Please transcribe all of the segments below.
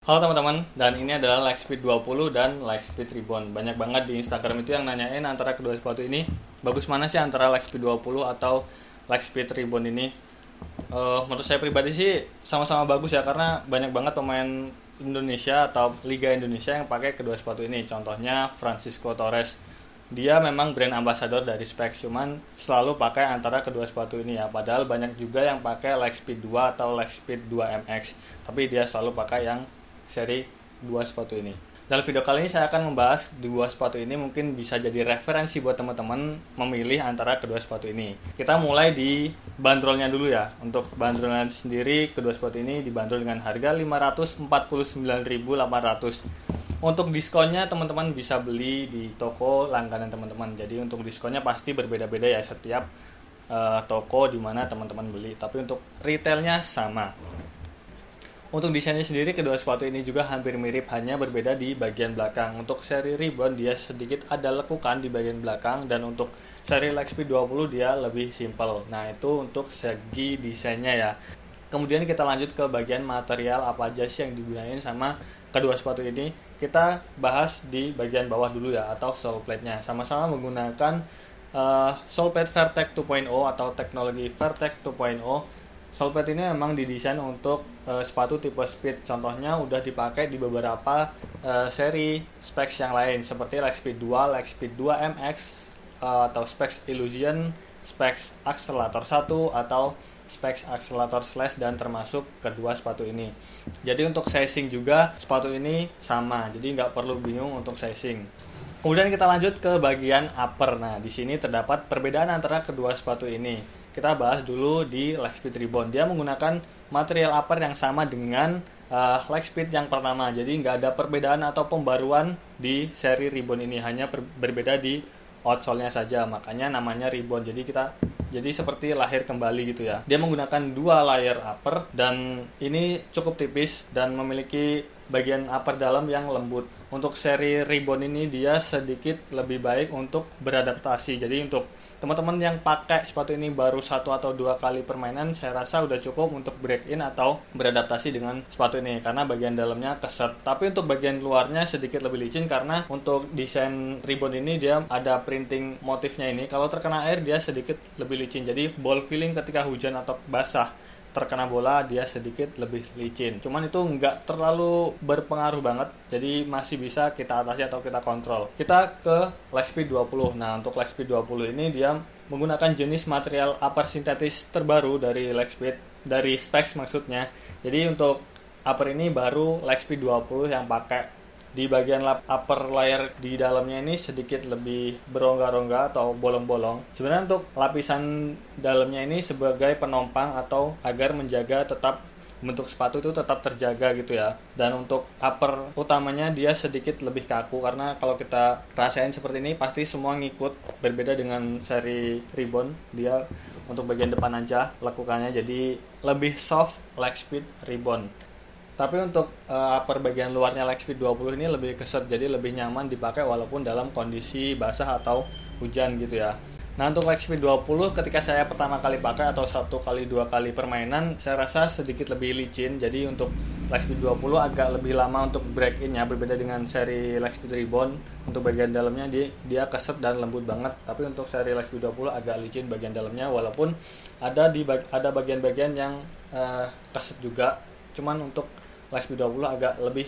Halo teman-teman, dan ini adalah Lightspeed 20 dan Lightspeed Ribbon. Banyak banget di Instagram itu yang nanyain antara kedua sepatu ini, bagus mana sih antara Lightspeed 20 atau Lightspeed Ribbon ini. Menurut saya pribadi sih sama-sama bagus ya, karena banyak banget pemain Indonesia atau Liga Indonesia yang pakai kedua sepatu ini. Contohnya Francisco Torres. Dia memang brand ambassador dari Specs, cuman selalu pakai antara kedua sepatu ini ya. Padahal banyak juga yang pakai Lightspeed 2 atau Lightspeed 2 MX, tapi dia selalu pakai yang seri dua sepatu ini. Dalam video kali ini saya akan membahas dua sepatu ini, mungkin bisa jadi referensi buat teman-teman memilih antara kedua sepatu ini. Kita mulai di bandrolnya dulu ya. Untuk bandrolnya sendiri, kedua sepatu ini dibanderol dengan harga 549.800. Untuk diskonnya teman-teman bisa beli di toko langganan teman-teman. Jadi untuk diskonnya pasti berbeda-beda ya setiap toko di mana teman-teman beli. Tapi untuk retailnya sama. Untuk desainnya sendiri, kedua sepatu ini juga hampir mirip, hanya berbeda di bagian belakang. Untuk seri Ribbon dia sedikit ada lekukan di bagian belakang, dan untuk seri Lightspeed 20 dia lebih simple. Nah, itu untuk segi desainnya ya. Kemudian kita lanjut ke bagian material apa aja sih yang digunain sama kedua sepatu ini. Kita bahas di bagian bawah dulu ya, atau sole plate-nya. Sama-sama menggunakan sole plate Vertec 2.0 atau teknologi Vertec 2.0. Sole plate ini memang didesain untuk sepatu tipe speed. Contohnya udah dipakai di beberapa seri specs yang lain seperti Lightspeed 2, Lightspeed 2 MX, atau specs Illusion, specs Accelerator 1 atau specs Accelerator Slash, dan termasuk kedua sepatu ini. Jadi untuk sizing juga sepatu ini sama, jadi nggak perlu bingung untuk sizing. Kemudian kita lanjut ke bagian upper. Nah, di sini terdapat perbedaan antara kedua sepatu ini. Kita bahas dulu di Lightspeed Ribbon. Dia menggunakan material upper yang sama dengan Lightspeed yang pertama. Jadi nggak ada perbedaan atau pembaruan di seri Ribbon ini. Hanya berbeda di outsole-nya saja. Makanya namanya Ribbon. Jadi seperti lahir kembali gitu ya. Dia menggunakan dua layer upper, dan ini cukup tipis dan memiliki bagian upper dalam yang lembut. Untuk seri Ribbon ini dia sedikit lebih baik untuk beradaptasi. Jadi untuk teman-teman yang pakai sepatu ini baru 1 atau 2 kali permainan, saya rasa udah cukup untuk break in atau beradaptasi dengan sepatu ini, karena bagian dalamnya keset. Tapi untuk bagian luarnya sedikit lebih licin, karena untuk desain Ribbon ini dia ada printing motifnya ini. Kalau terkena air dia sedikit lebih licin. Jadi ball feeling ketika hujan atau basah terkena bola dia sedikit lebih licin. Cuman itu nggak terlalu berpengaruh banget, jadi masih bisa kita atasi atau kita kontrol. Kita ke Lightspeed 20. Nah, untuk Lightspeed 20 ini dia menggunakan jenis material upper sintetis terbaru dari Lightspeed, dari Specs maksudnya. Jadi untuk upper ini baru Lightspeed 20 yang pakai. Di bagian upper layer di dalamnya ini sedikit lebih berongga-rongga atau bolong-bolong. Sebenarnya untuk lapisan dalamnya ini sebagai penopang atau agar menjaga tetap bentuk sepatu itu tetap terjaga gitu ya. Dan untuk upper utamanya dia sedikit lebih kaku, karena kalau kita rasain seperti ini pasti semua ngikut. Berbeda dengan seri Ribbon, dia untuk bagian depan aja lekukannya jadi lebih soft Lightspeed Ribbon. Tapi untuk upper bagian luarnya Lightspeed 20 ini lebih keset, jadi lebih nyaman dipakai walaupun dalam kondisi basah atau hujan gitu ya. Nah, untuk Lightspeed 20 ketika saya pertama kali pakai atau 1 kali 2 kali permainan, saya rasa sedikit lebih licin. Jadi untuk Lightspeed 20 agak lebih lama untuk break in ya, berbeda dengan seri Lightspeed Ribbon. Untuk bagian dalamnya dia keset dan lembut banget. Tapi untuk seri Lightspeed 20 agak licin bagian dalamnya, walaupun ada bagian-bagian yang keset juga. Cuman untuk Lightspeed 20 agak lebih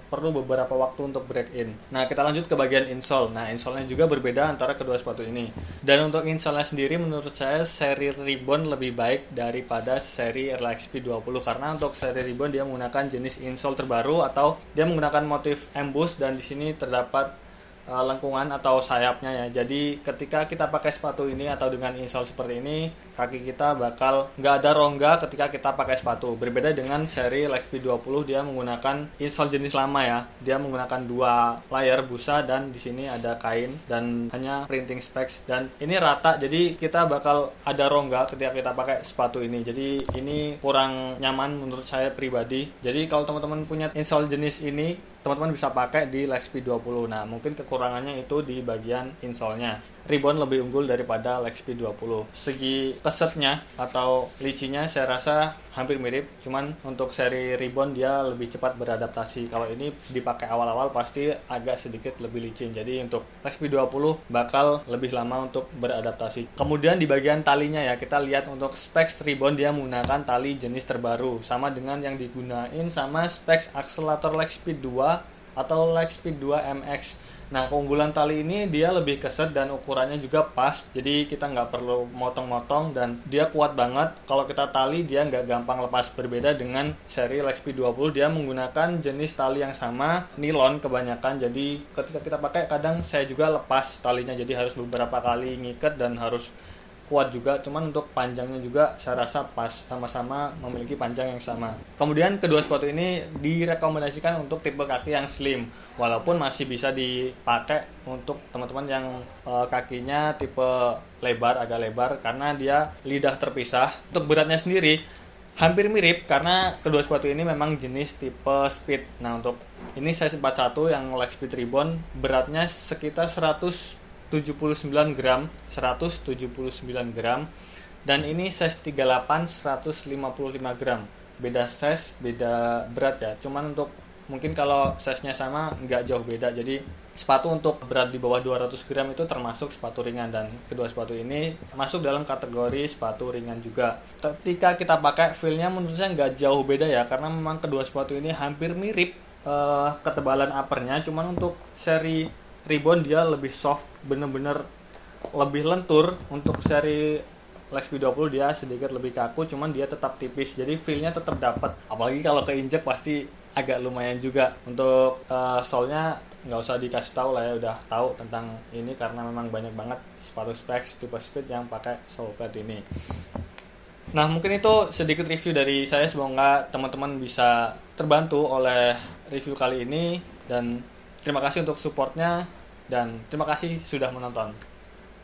perlu beberapa waktu untuk break in. Nah, kita lanjut ke bagian insole. Nah, insole-nya juga berbeda antara kedua sepatu ini. Dan untuk insole-nya sendiri menurut saya seri Ribbon lebih baik daripada seri Lightspeed 20, karena untuk seri Ribbon dia menggunakan jenis insole terbaru atau dia menggunakan motif emboss, dan di sini terdapat lengkungan atau sayapnya ya. Jadi ketika kita pakai sepatu ini atau dengan insole seperti ini, kaki kita bakal nggak ada rongga ketika kita pakai sepatu. Berbeda dengan seri Lightspeed 20, dia menggunakan insole jenis lama ya. Dia menggunakan dua layer busa, dan di sini ada kain dan hanya printing specs, dan ini rata, jadi kita bakal ada rongga ketika kita pakai sepatu ini. Jadi ini kurang nyaman menurut saya pribadi. Jadi kalau teman-teman punya insole jenis ini, teman-teman bisa pakai di Lightspeed 20. Nah, mungkin kekurangannya itu di bagian insole-nya. Ribbon lebih unggul daripada Lightspeed 20. Segi kesetnya atau licinya saya rasa hampir mirip, cuman untuk seri Ribbon dia lebih cepat beradaptasi. Kalau ini dipakai awal-awal pasti agak sedikit lebih licin, jadi untuk XP20 bakal lebih lama untuk beradaptasi. Kemudian di bagian talinya ya, kita lihat untuk specs Ribbon dia menggunakan tali jenis terbaru sama dengan yang digunain sama specs akselerator Lightspeed 2 atau Lightspeed 2 MX. Nah, keunggulan tali ini dia lebih keset dan ukurannya juga pas, jadi kita nggak perlu motong-motong dan dia kuat banget. Kalau kita tali dia nggak gampang lepas, berbeda dengan seri Lightspeed 20 dia menggunakan jenis tali yang sama, nilon kebanyakan, jadi ketika kita pakai kadang saya juga lepas talinya, jadi harus beberapa kali ngikat dan harus kuat juga. Cuman untuk panjangnya juga saya rasa pas, sama-sama memiliki panjang yang sama. Kemudian kedua sepatu ini direkomendasikan untuk tipe kaki yang slim, walaupun masih bisa dipakai untuk teman-teman yang kakinya tipe lebar, agak lebar, karena dia lidah terpisah. Untuk beratnya sendiri hampir mirip karena kedua sepatu ini memang jenis tipe speed. Nah, untuk ini size 41 yang Lightspeed Ribbon beratnya sekitar 179 gram, dan ini size 38 155 gram. Beda size, beda berat ya. Cuman untuk mungkin kalau size-nya sama nggak jauh beda. Jadi sepatu untuk berat di bawah 200 gram itu termasuk sepatu ringan, dan kedua sepatu ini masuk dalam kategori sepatu ringan juga. Ketika kita pakai feel-nya menurut saya nggak jauh beda ya, karena memang kedua sepatu ini hampir mirip ketebalan uppernya. Cuman untuk seri Ribbon dia lebih soft, bener-bener lebih lentur. Untuk seri Lightspeed 20 dia sedikit lebih kaku, cuman dia tetap tipis, jadi feel-nya tetap dapat. Apalagi kalau keinjek pasti agak lumayan juga. Untuk sole-nya nggak usah dikasih tahu lah ya, udah tahu tentang ini karena memang banyak banget sepatu specs tipe speed yang pakai sole pad ini. Nah, mungkin itu sedikit review dari saya, semoga teman-teman bisa terbantu oleh review kali ini, dan terima kasih untuk supportnya, dan terima kasih sudah menonton.